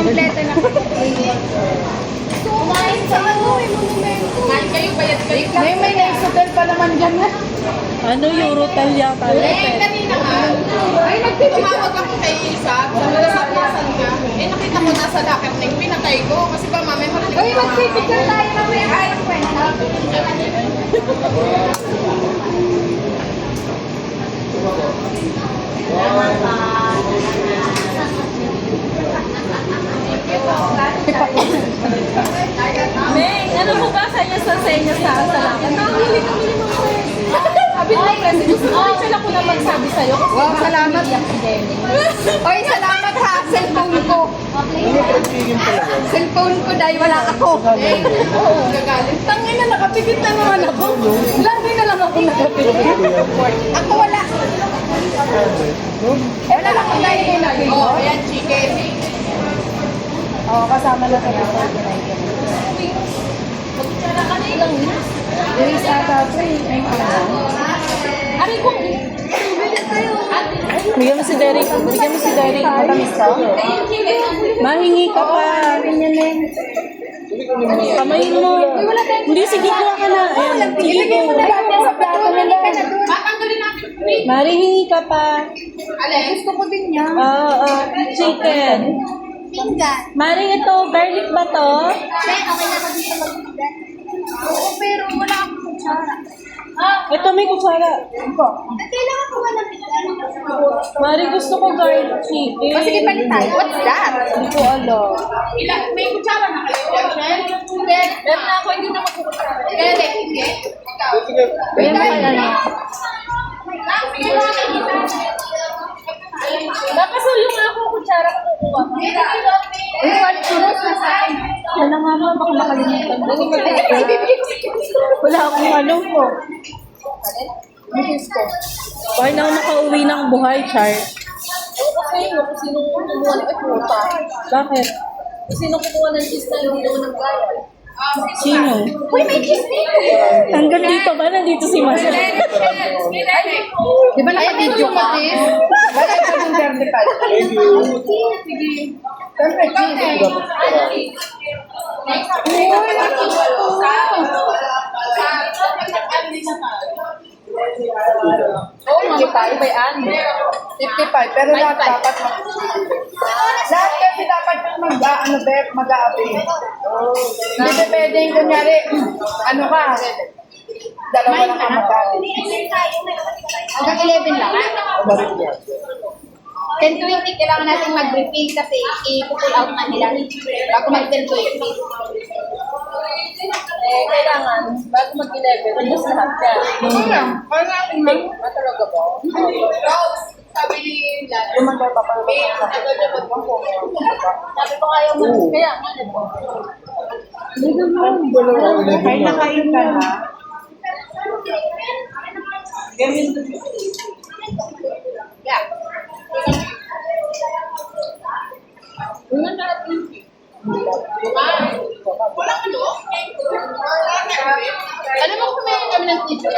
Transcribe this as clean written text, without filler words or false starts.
Kompleto na. Kumain sa ano, monumento. Kumain kayo, bayad kayo. May next hotel pa naman dyan na. Ano, Eurotel yata. Kanina nga. Ay, tumawag ako kay Isa. Sabi na sa plaza niya. Nakita ko nasa locker na yung pinatay ko. Kasi ba, mamay marinig ko. Uy, mag-picture tayo na may ayang kwenta. Meng, ano mo ba sa inyo sa salamat? Nakahuli kami ni mga sabi ko kasi gusto ko rin sila ko na magsabi sa'yo. Wow, salamat. Oy, salamat ha. Cellphone ko. Cellphone ko dahil wala ako. Oo, gagalit. Tangin na, nakapikit na naman ako. Lagi na lang ako nakapikit. Ako wala. Wala lang ako dahil pinapikit. Oh, ayan, chicken. Oo, kasama na sa mga. Magtsara ka na ilang minutes. Luis ata po eh. Ay, Aray ko. Bigyan mo si Derek. Bigyan mo si Derek. matamis ka? Mahingi ka pa. Kamayin mo. Hindi, sige, kuha ka na. Ayan, sige Ilagay mo ko. na natin sa plato nila. Matanggalin natin. Mari, hingi ka pa. Alin? Gusto ko din yan. Chicken. Pinggan. Mari, ito, garlic ba to? Okay na ba dito mag-pinggan? Oo, pero wala akong kutsara. Ito, may kutsara. Kailangan ko ba ng pinggan? Mari, gusto ko garlic chicken. O sige, palit tayo. What's that? Hindi ko alam. May kutsara na kayo. Meron na ako, hindi na magkukutsara. Kaya hindi. Ikaw. Ayan na kaya na. Sige mo na. Nakasulo nga ako kutsara ko kukuha. Uy, walit tulos na sa akin. Wala nga mo, baka makalimutan mo. Wala akong ano po. Bakit na ako makauwi ng buhay, Char? Ako kasi yun, kung sino kumuha ng puta. Bakit? Sino kumuha ng cheese na hindi naman nagbayad? Sino? Uy, may cheese dito. Hanggang dito ba? Nandito si Marcel. Di ba naka-video ka? Wala ka ng vertical. Siyempre, cheese. Oo, mga ba yan? 55, pero lahat dapat lahat kasi dapat mag-a-update. Hindi pwedeng kunyari, ano ka, dalawa lang ka mag-a-update. Hanggang 11 lang. 10:20 kailangan natin mag-briefing kasi i-pull out na nila bago mag-10:20. Kailangan, bago mag-11, ubus lahat yan. Kaya natin Talaga ba? Rose, sabi ni Lan. Lumagay pa pa. Sabi ko ayaw mo. Kaya, Kain na kain ka na. Yeah. Una natin. Walang ano? Alam mo kung may kami ng teacher?